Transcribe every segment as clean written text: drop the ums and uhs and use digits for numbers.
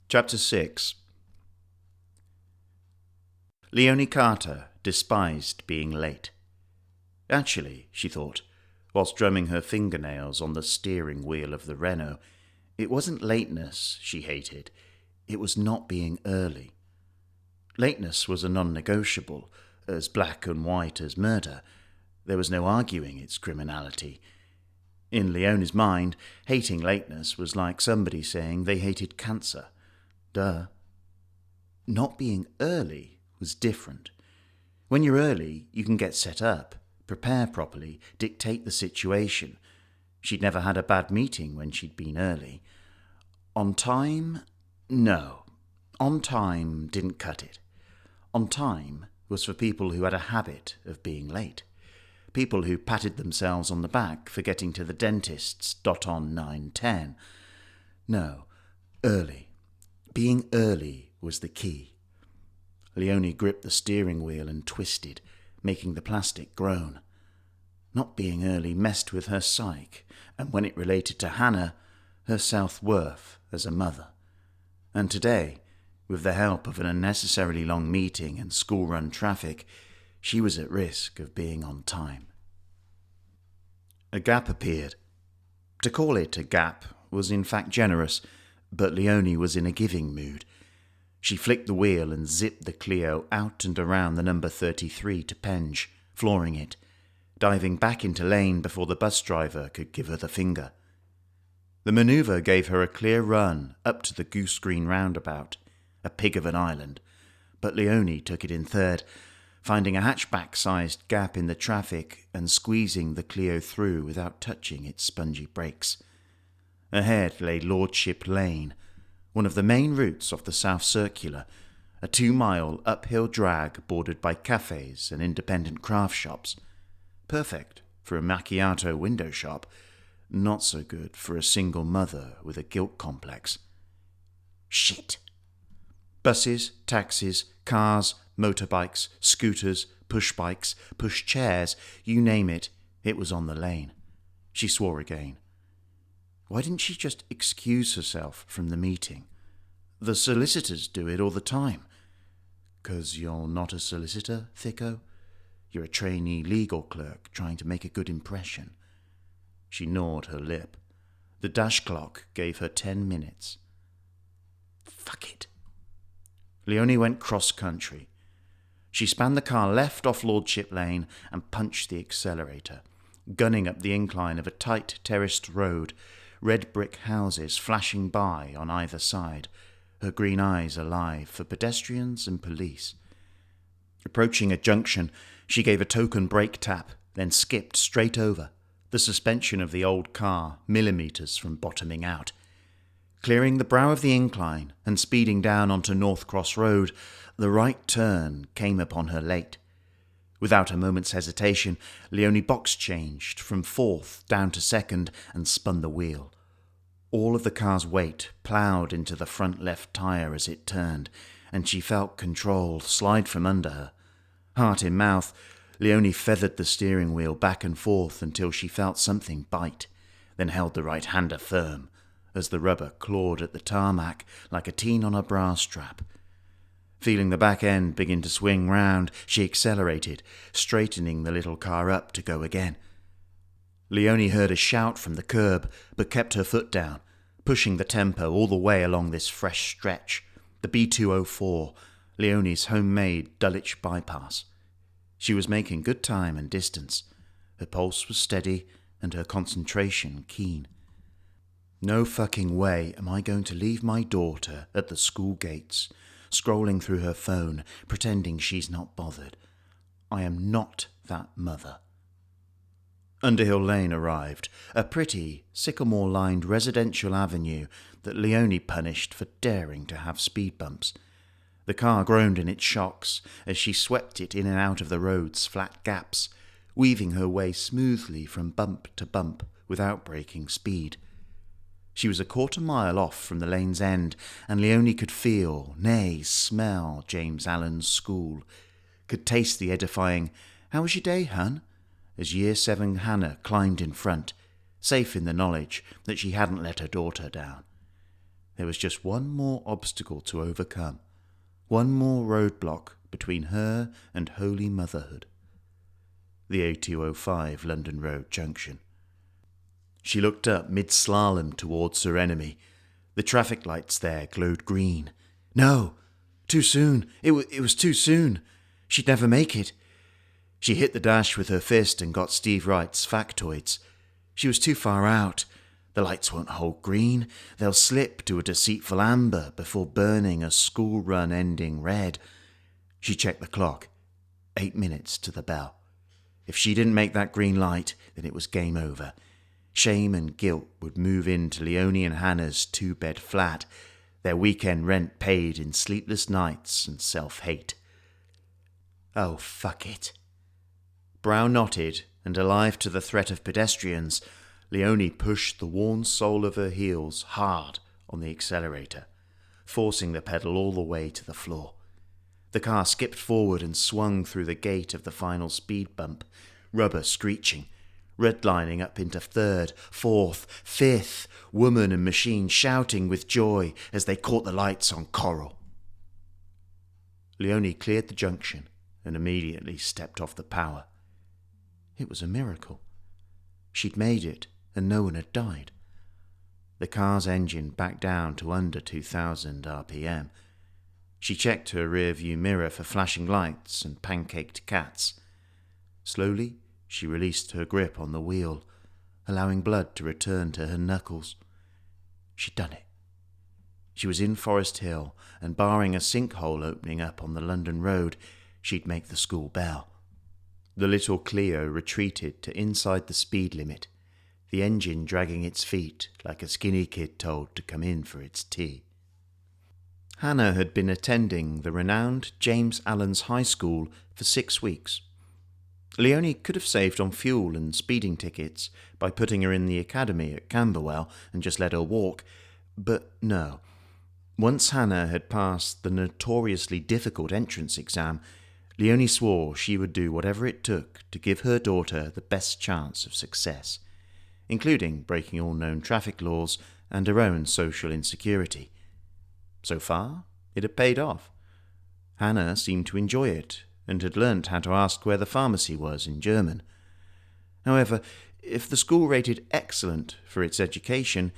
Chapter 6. Leonie Carter despised being late. Actually, she thought, whilst drumming her fingernails on the steering wheel of the Renault, it wasn't lateness she hated, it was not being early. Lateness was a non-negotiable, as black and white as murder. There was no arguing its criminality. In Leonie's mind, hating lateness was like somebody saying they hated cancer. Duh. Not being early was different. When you're early, you can get set up, prepare properly, dictate the situation. She'd never had a bad meeting when she'd been early. On time? No. On time didn't cut it. On time was for people who had a habit of being late. People who patted themselves on the back for getting to the dentist's on 9:10. No, early. Being early was the key. Leonie gripped the steering wheel and twisted, making the plastic groan. Not being early messed with her psyche, and when it related to Hannah, her self-worth as a mother. And today, with the help of an unnecessarily long meeting and school-run traffic, she was at risk of being on time. A gap appeared. To call it a gap was in fact generous, but Leonie was in a giving mood. She flicked the wheel and zipped the Clio out and around the number 33 to Penge, flooring it, diving back into lane before the bus driver could give her the finger. The manoeuvre gave her a clear run up to the Goose Green roundabout, a pig of an island, but Leonie took it in third, finding a hatchback-sized gap in the traffic and squeezing the Clio through without touching its spongy brakes. Ahead lay Lordship Lane, one of the main routes off the South Circular, a 2-mile uphill drag bordered by cafes and independent craft shops. Perfect for a macchiato window shop, not so good for a single mother with a guilt complex. Shit! Buses, taxis, cars, motorbikes, scooters, push-bikes, push-chairs, you name it, it was on the lane. She swore again. Why didn't she just excuse herself from the meeting? The solicitors do it all the time. 'Cause you're not a solicitor, thicko? You're a trainee legal clerk trying to make a good impression. She gnawed her lip. The dash clock gave her 10 minutes. Fuck it. Leonie went cross-country. She spanned the car left off Lordship Lane and punched the accelerator, gunning up the incline of a tight terraced road, red brick houses flashing by on either side, her green eyes alive for pedestrians and police. Approaching a junction, she gave a token brake tap, then skipped straight over, the suspension of the old car millimetres from bottoming out. Clearing the brow of the incline and speeding down onto North Cross Road, the right turn came upon her late. Without a moment's hesitation, Leonie box-changed from fourth down to second and spun the wheel. All of the car's weight ploughed into the front left tyre as it turned, and she felt control slide from under her. Heart in mouth, Leonie feathered the steering wheel back and forth until she felt something bite, then held the right-hander firm, as the rubber clawed at the tarmac like a teen on a bra strap. Feeling the back end begin to swing round, she accelerated, straightening the little car up to go again. Leonie heard a shout from the curb, but kept her foot down, pushing the tempo all the way along this fresh stretch, the B204, Leonie's homemade Dulwich bypass. She was making good time and distance. Her pulse was steady and her concentration keen. No fucking way am I going to leave my daughter at the school gates, scrolling through her phone, pretending she's not bothered. I am not that mother. Underhill Lane arrived, a pretty, sycamore-lined residential avenue that Leonie punished for daring to have speed bumps. The car groaned in its shocks as she swept it in and out of the road's flat gaps, weaving her way smoothly from bump to bump without breaking speed. She was a quarter mile off from the lane's end, and Leonie could feel, nay, smell James Allen's school, could taste the edifying, "How was your day, hun?" as Year 7 Hannah climbed in front, safe in the knowledge that she hadn't let her daughter down. There was just one more obstacle to overcome, one more roadblock between her and holy motherhood. The A205 London Road junction. She looked up mid-slalom towards her enemy. The traffic lights there glowed green. No! Too soon! It was too soon! She'd never make it. She hit the dash with her fist and got Steve Wright's factoids. She was too far out. The lights won't hold green. They'll slip to a deceitful amber before burning a school run ending red. She checked the clock. 8 minutes to the bell. If she didn't make that green light, then it was game over. Shame and guilt would move into Leonie and Hannah's two-bed flat, their weekend rent paid in sleepless nights and self-hate. Oh, fuck it. Brow knotted and alive to the threat of pedestrians, Leonie pushed the worn sole of her heels hard on the accelerator, forcing the pedal all the way to the floor. The car skipped forward and swung through the gate of the final speed bump, rubber screeching, redlining up into third, fourth, fifth, woman and machine shouting with joy as they caught the lights on Coral. Leonie cleared the junction and immediately stepped off the power. It was a miracle. She'd made it, and no one had died. The car's engine backed down to under 2,000 RPM. She checked her rear-view mirror for flashing lights and pancaked cats. Slowly, she released her grip on the wheel, allowing blood to return to her knuckles. She'd done it. She was in Forest Hill, and barring a sinkhole opening up on the London road, she'd make the school bell. The little Clio retreated to inside the speed limit, the engine dragging its feet like a skinny kid told to come in for its tea. Hannah had been attending the renowned James Allen's High School for 6 weeks. Leonie could have saved on fuel and speeding tickets by putting her in the academy at Camberwell and just let her walk, but no. Once Hannah had passed the notoriously difficult entrance exam, Leonie swore she would do whatever it took to give her daughter the best chance of success, including breaking all known traffic laws and her own social insecurity. So far, it had paid off. Hannah seemed to enjoy it and had learnt how to ask where the pharmacy was in German. However, if the school rated excellent for its education,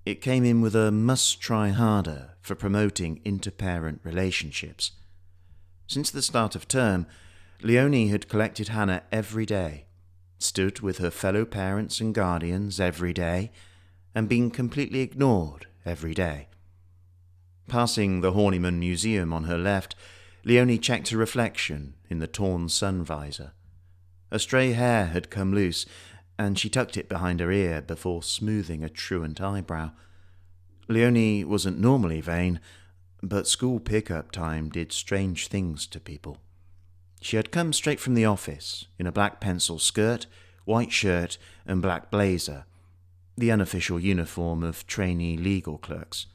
it came in with a must-try harder for promoting inter-parent relationships. Since the start of term, Leonie had collected Hannah every day, stood with her fellow parents and guardians every day, and been completely ignored every day. Passing the Horniman Museum on her left, Leonie checked her reflection in the torn sun visor. A stray hair had come loose, and she tucked it behind her ear before smoothing a truant eyebrow. Leonie wasn't normally vain, but school pickup time did strange things to people. She had come straight from the office in a black pencil skirt, white shirt, and black blazer, the unofficial uniform of trainee legal clerks.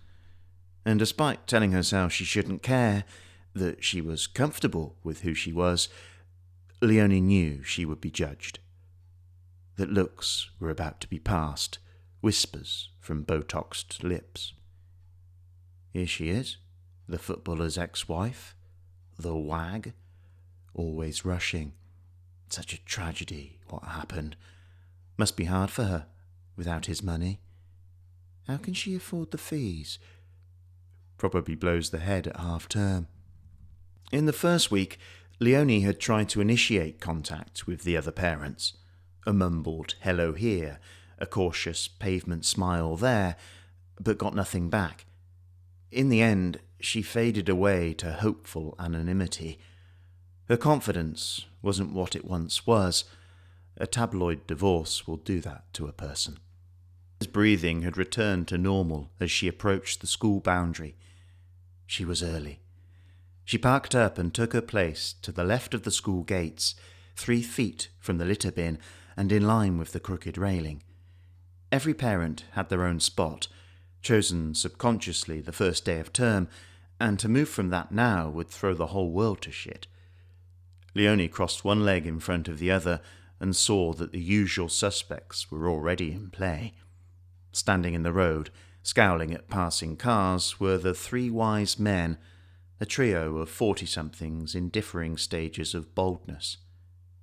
And despite telling herself she shouldn't care, that she was comfortable with who she was, Leonie knew she would be judged. That looks were about to be passed, whispers from Botoxed lips. Here she is, the footballer's ex-wife, the wag, always rushing. Such a tragedy, what happened. Must be hard for her, without his money. How can she afford the fees? Probably blows the head at half-term. In the first week, Leonie had tried to initiate contact with the other parents. A mumbled hello here, a cautious pavement smile there, but got nothing back. In the end, she faded away to hopeful anonymity. Her confidence wasn't what it once was. A tabloid divorce will do that to a person. His breathing had returned to normal as she approached the school boundary. She was early. She parked up and took her place to the left of the school gates, 3 feet from the litter bin and in line with the crooked railing. Every parent had their own spot, chosen subconsciously the first day of term, and to move from that now would throw the whole world to shit. Leonie crossed one leg in front of the other and saw that the usual suspects were already in play. Standing in the road, Scowling at passing cars were the three wise men, a trio of 40-somethings in differing stages of boldness.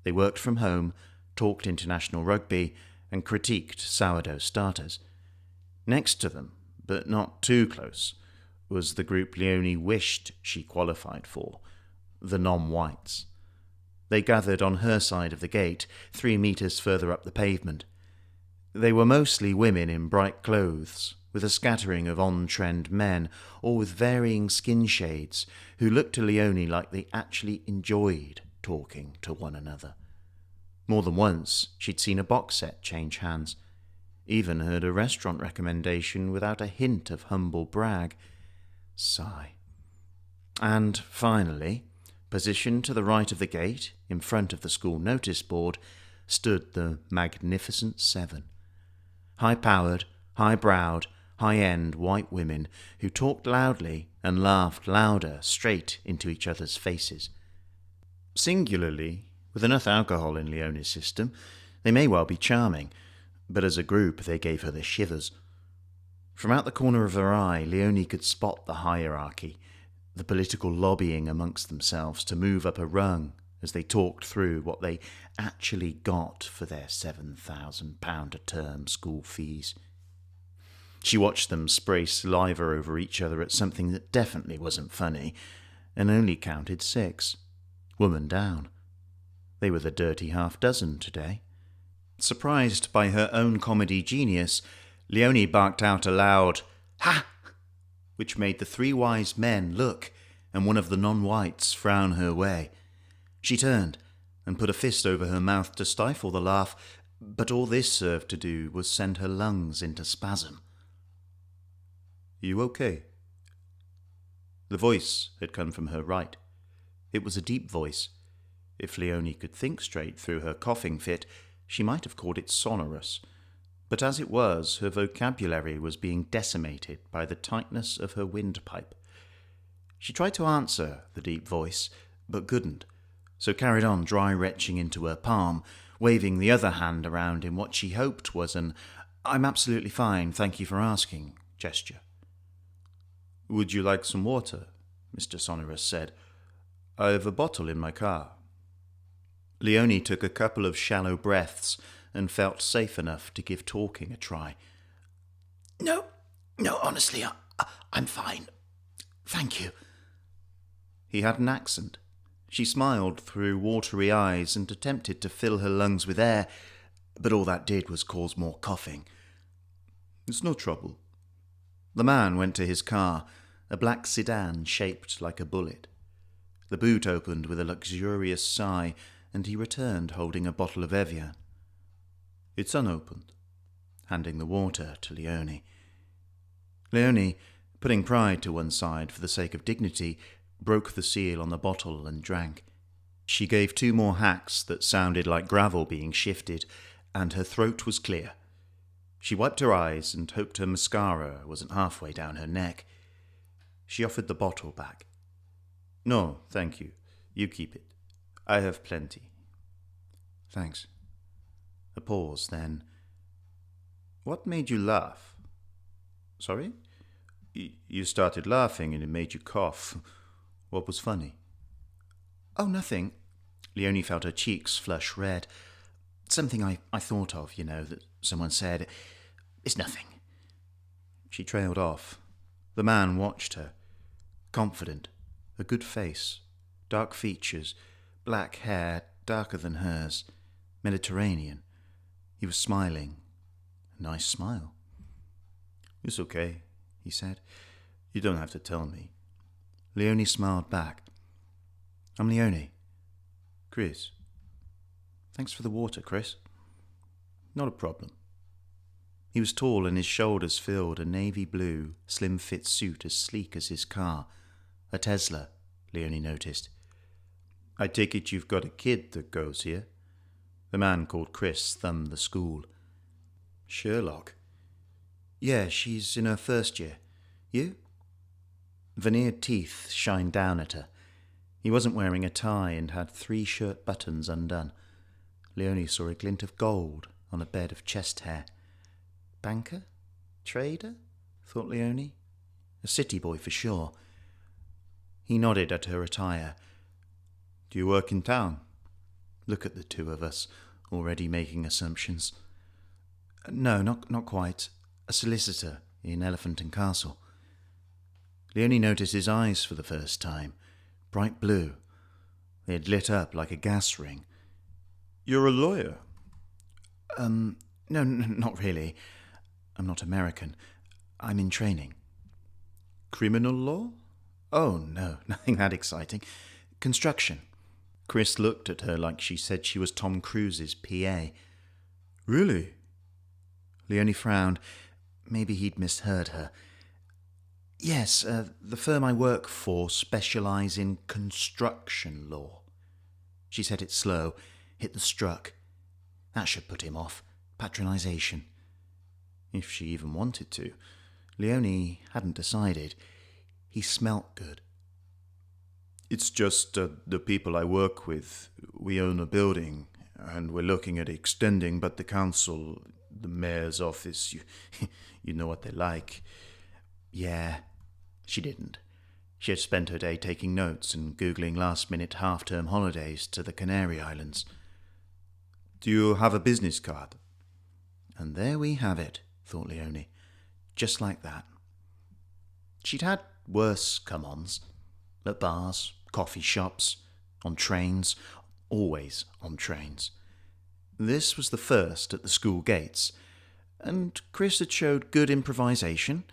They worked from home, talked international rugby, and critiqued sourdough starters. Next to them, but not too close, was the group Leonie wished she qualified for, the non-whites. They gathered on her side of the gate, 3 meters further up the pavement. They were mostly women in bright clothes, with a scattering of on-trend men, all with varying skin shades, who looked to Leonie like they actually enjoyed talking to one another. More than once, she'd seen a box set change hands, even heard a restaurant recommendation without a hint of humble brag. Sigh. And finally, positioned to the right of the gate, in front of the school notice board, stood the Magnificent Seven. High-powered, high-browed, high-end white women who talked loudly and laughed louder straight into each other's faces. Singularly, with enough alcohol in Leonie's system, they may well be charming, but as a group they gave her the shivers. From out the corner of her eye, Leonie could spot the hierarchy, the political lobbying amongst themselves to move up a rung as they talked through what they actually got for their £7,000 a term school fees. She watched them spray saliva over each other at something that definitely wasn't funny, and only counted 6. Woman down. They were the dirty half-dozen today. Surprised by her own comedy genius, Leonie barked out aloud, "Ha!" which made the 3 wise men look, and one of the non-whites frown her way. She turned and put a fist over her mouth to stifle the laugh, but all this served to do was send her lungs into spasm. "You okay?" The voice had come from her right. It was a deep voice. If Leonie could think straight through her coughing fit, she might have called it sonorous. But as it was, her vocabulary was being decimated by the tightness of her windpipe. She tried to answer the deep voice, but couldn't, so carried on dry retching into her palm, waving the other hand around in what she hoped was an "I'm absolutely fine, thank you for asking" gesture. "Would you like some water?" Mr. Sonorous said. "I have a bottle in my car." Leonie took a couple of shallow breaths and felt safe enough to give talking a try. No, honestly, I'm fine. Thank you." He had an accent. She smiled through watery eyes and attempted to fill her lungs with air, but all that did was cause more coughing. "It's no trouble." The man went to his car, a black sedan shaped like a bullet. The boot opened with a luxurious sigh, and he returned holding a bottle of Evian. "It's unopened," handing the water to Leonie. Leonie, putting pride to one side for the sake of dignity, broke the seal on the bottle and drank. She gave 2 more hacks that sounded like gravel being shifted, and her throat was clear. She wiped her eyes and hoped her mascara wasn't halfway down her neck. She offered the bottle back. "No, thank you. You keep it. I have plenty." "Thanks." A pause, then. "What made you laugh?" "Sorry?" You started laughing and it made you cough. What was funny?" "Oh, nothing." Leonie felt her cheeks flush red. "Something I thought of, that someone said. It's nothing." She trailed off. The man watched her. Confident, a good face, dark features, black hair darker than hers, Mediterranean. He was smiling. A nice smile. "It's okay," he said. "You don't have to tell me." Leonie smiled back. "I'm Leonie." "Chris." "Thanks for the water, Chris." "Not a problem." He was tall and his shoulders filled a navy blue, slim-fit suit as sleek as his car. A Tesla, Leonie noticed. "I take it you've got a kid that goes here?" The man called Chris thumbed the school. "Sherlock?" "Yeah, she's in her first year. You?" Veneered teeth shined down at her. He wasn't wearing a tie and had 3 shirt buttons undone. Leonie saw a glint of gold on a bed of chest hair. Banker? Trader? thought Leonie. A city boy for sure. He nodded at her attire. Do you work in town? Look at the two of us, already making assumptions. No, not quite. A solicitor in Elephant and Castle. Leonie noticed his eyes for the first time. Bright blue. They had lit up like a gas ring. You're a lawyer? No, not really. I'm not American. I'm in training. Criminal law? Oh, no, nothing that exciting. Construction. Chris looked at her like she said she was Tom Cruise's PA. Really? Leonie frowned. Maybe he'd misheard her. Yes, the firm I work for specialise in construction law. She said it slow, hit the struck. That should put him off. Patronisation. If she even wanted to. Leonie hadn't decided. He smelt good. It's just the people I work with. We own a building, and we're looking at extending, but the council, the mayor's office, you know what they're like. Yeah, she didn't. She had spent her day taking notes and Googling last-minute half-term holidays to the Canary Islands. Do you have a business card? And there we have it, thought Leonie. Just like that. She'd had worse come-ons. At bars, coffee shops, on trains, always on trains. This was the first at the school gates, and Chris had showed good improvisation.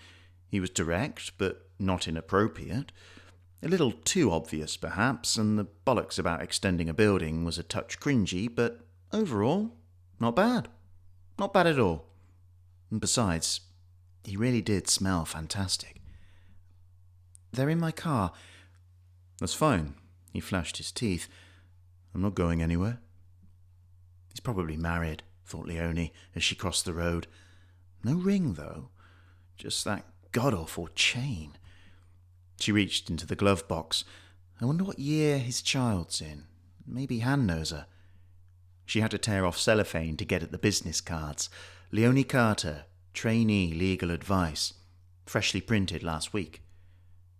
He was direct, but not inappropriate. A little too obvious, perhaps, and the bollocks about extending a building was a touch cringy, but overall, not bad. Not bad at all. And besides, he really did smell fantastic. They're in my car. That's fine. He flashed his teeth. I'm not going anywhere. He's probably married, thought Leonie as she crossed the road. No ring, though. Just that god-awful chain. She reached into the glove box. I wonder what year his child's in. Maybe Han knows her. She had to tear off cellophane to get at the business cards. Leonie Carter, trainee legal advice. Freshly printed last week.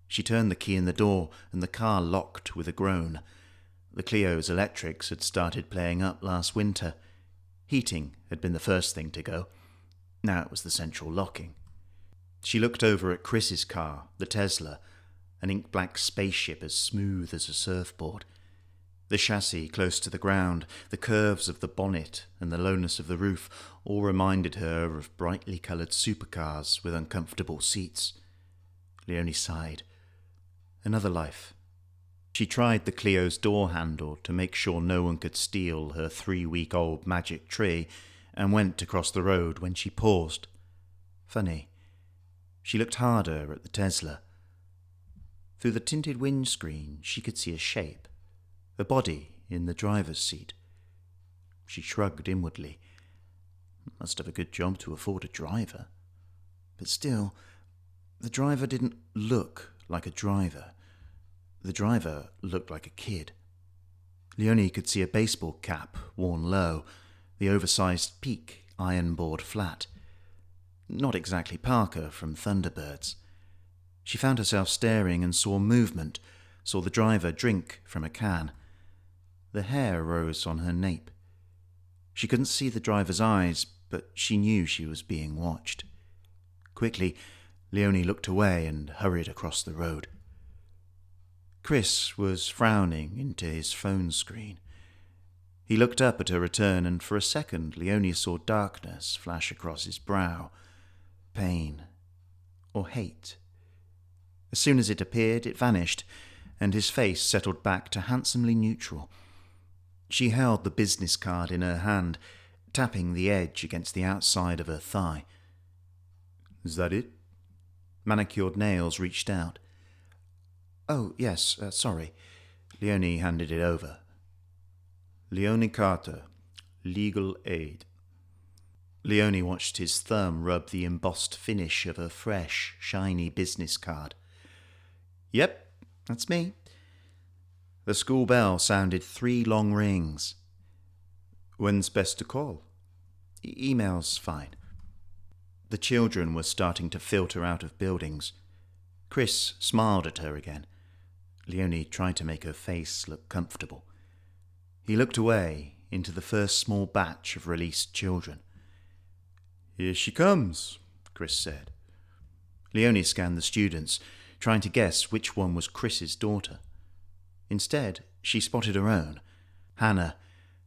She turned the key in the door, and the car locked with a groan. The Clio's electrics had started playing up last winter. Heating had been the first thing to go. Now it was the central locking. She looked over at Chris's car, the Tesla, an ink-black spaceship as smooth as a surfboard. The chassis close to the ground, the curves of the bonnet and the lowness of the roof all reminded her of brightly coloured supercars with uncomfortable seats. Leonie sighed. Another life. She tried the Clio's door handle to make sure no one could steal her 3-week-old magic tree and went to cross the road when she paused. Funny. She looked harder at the Tesla. Through the tinted windscreen she could see a shape, a body in the driver's seat. She shrugged inwardly. Must have a good job to afford a driver. But still, the driver didn't look like a driver. The driver looked like a kid. Leonie could see a baseball cap worn low, the oversized peak iron-bored flat. Not exactly Parker from Thunderbirds. She found herself staring and saw movement, saw the driver drink from a can. The hair rose on her nape. She couldn't see the driver's eyes, but she knew she was being watched. Quickly, Leonie looked away and hurried across the road. Chris was frowning into his phone screen. He looked up at her return, and for a second Leonie saw darkness flash across his brow. Pain. Or hate. As soon as it appeared, it vanished, and his face settled back to handsomely neutral. She held the business card in her hand, tapping the edge against the outside of her thigh. Is that it? Manicured nails reached out. Oh, yes, sorry. Leonie handed it over. Leonie Carter, legal aid. Leonie watched his thumb rub the embossed finish of a fresh, shiny business card. Yep, that's me. The school bell sounded 3 long rings. When's best to call? Email's fine. The children were starting to filter out of buildings. Chris smiled at her again. Leonie tried to make her face look comfortable. He looked away into the first small batch of released children. "Here she comes," Chris said. Leonie scanned the students, trying to guess which one was Chris's daughter. Instead, she spotted her own, Hannah,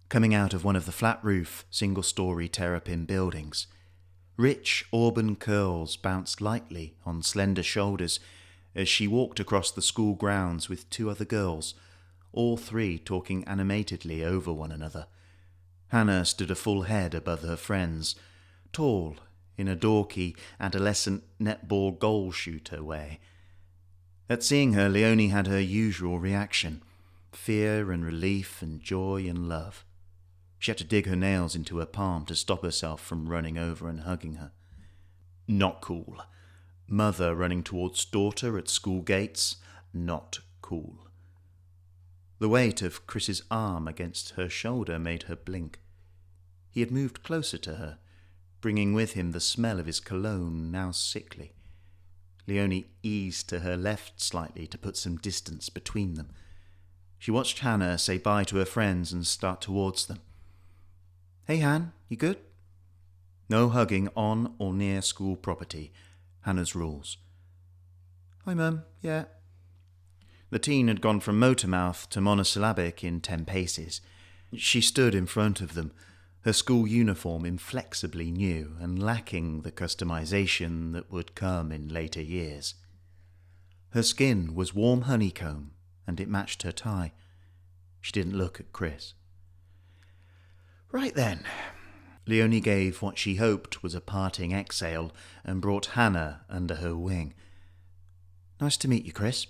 coming out of one of the flat-roof, single-story terrapin buildings. Rich auburn curls bounced lightly on slender shoulders as she walked across the school grounds with two other girls, all three talking animatedly over one another. Hannah stood a full head above her friends, tall, in a dorky, adolescent netball goal shooter way. At seeing her, Leonie had her usual reaction, fear and relief and joy and love. She had to dig her nails into her palm to stop herself from running over and hugging her. Not cool. Mother running towards daughter at school gates. Not cool. The weight of Chris's arm against her shoulder made her blink. He had moved closer to her, bringing with him the smell of his cologne, now sickly. Leonie eased to her left slightly to put some distance between them. She watched Hannah say bye to her friends and start towards them. "Hey, Han, you good?" No hugging on or near school property, Hannah's rules. "Hi, Mum, yeah." The teen had gone from motormouth to monosyllabic in 10 paces. She stood in front of them, her school uniform inflexibly new and lacking the customization that would come in later years. Her skin was warm honeycomb, and it matched her tie. She didn't look at Chris. "Right then." Leonie gave what she hoped was a parting exhale and brought Hannah under her wing. "Nice to meet you, Chris."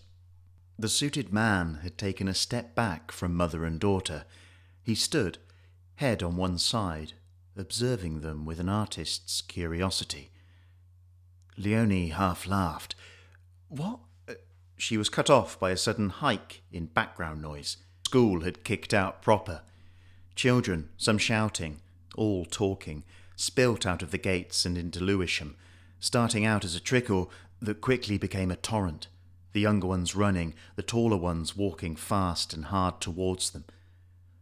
The suited man had taken a step back from mother and daughter. He stood, head on one side, observing them with an artist's curiosity. Leonie half laughed. "What?" She was cut off by a sudden hike in background noise. School had kicked out proper. Children, some shouting, all talking, spilt out of the gates and into Lewisham, starting out as a trickle that quickly became a torrent, the younger ones running, the taller ones walking fast and hard towards them.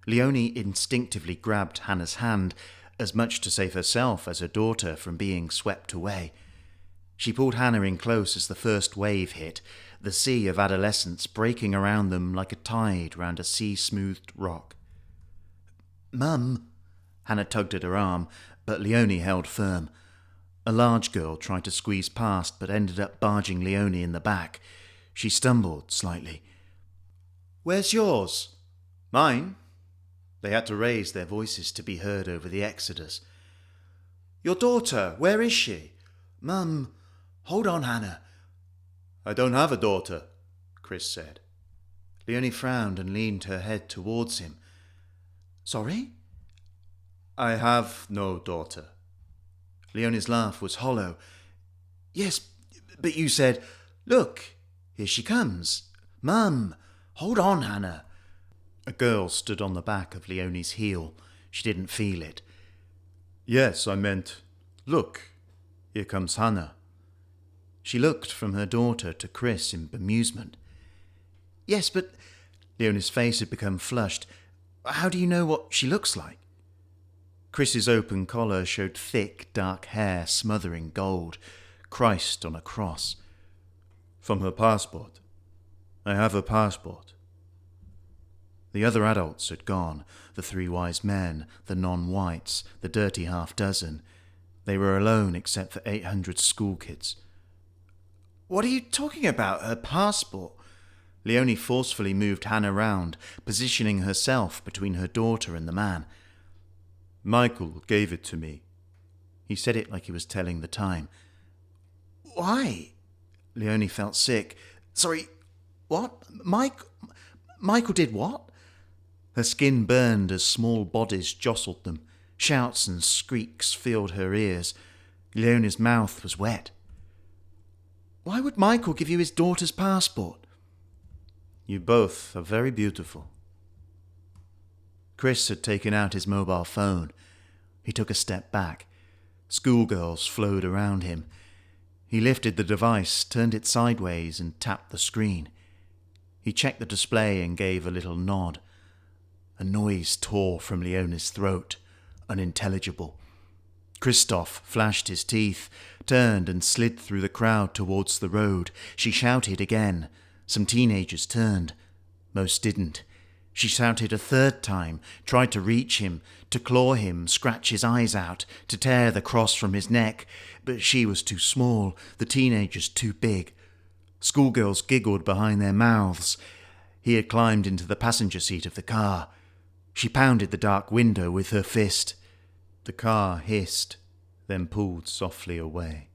Leonie instinctively grabbed Hannah's hand, as much to save herself as her daughter from being swept away. She pulled Hannah in close as the first wave hit, the sea of adolescence breaking around them like a tide round a sea-smoothed rock. "Mum!" Hannah tugged at her arm, but Leonie held firm. A large girl tried to squeeze past, but ended up barging Leonie in the back. She stumbled slightly. "Where's yours?" "Mine?" They had to raise their voices to be heard over the exodus. "Your daughter, where is she?" "Mum, hold on, Hannah." "I don't have a daughter," Chris said. Leonie frowned and leaned her head towards him. "Sorry?" "I have no daughter." Leonie's laugh was hollow. "Yes, but you said, 'Look, here she comes.' Mum, hold on, Hannah." A girl stood on the back of Leonie's heel. She didn't feel it. "Yes, I meant, look, here comes Hannah." She looked from her daughter to Chris in bemusement. "Yes, but..." Leonie's face had become flushed. "How do you know what she looks like?" Chris's open collar showed thick, dark hair smothering gold, Christ on a cross. "From her passport. I have a passport." The other adults had gone, the 3 wise men, the non-whites, the dirty half-dozen. They were alone except for 800 school kids. "What are you talking about, her passport?" Leonie forcefully moved Hannah round, positioning herself between her daughter and the man. "Michael gave it to me." He said it like he was telling the time. "Why?" Leonie felt sick. "Sorry, what? Michael did what?" Her skin burned as small bodies jostled them. Shouts and squeaks filled her ears. Leonie's mouth was wet. "Why would Michael give you his daughter's passport?" "You both are very beautiful." Chris had taken out his mobile phone. He took a step back. Schoolgirls flowed around him. He lifted the device, turned it sideways, and tapped the screen. He checked the display and gave a little nod. A noise tore from Leona's throat, unintelligible. Christoph flashed his teeth, turned and slid through the crowd towards the road. She shouted again. Some teenagers turned. Most didn't. She shouted a third time, tried to reach him, to claw him, scratch his eyes out, to tear the cross from his neck, but she was too small, the teenagers too big. Schoolgirls giggled behind their mouths. He had climbed into the passenger seat of the car. She pounded the dark window with her fist. The car hissed, then pulled softly away.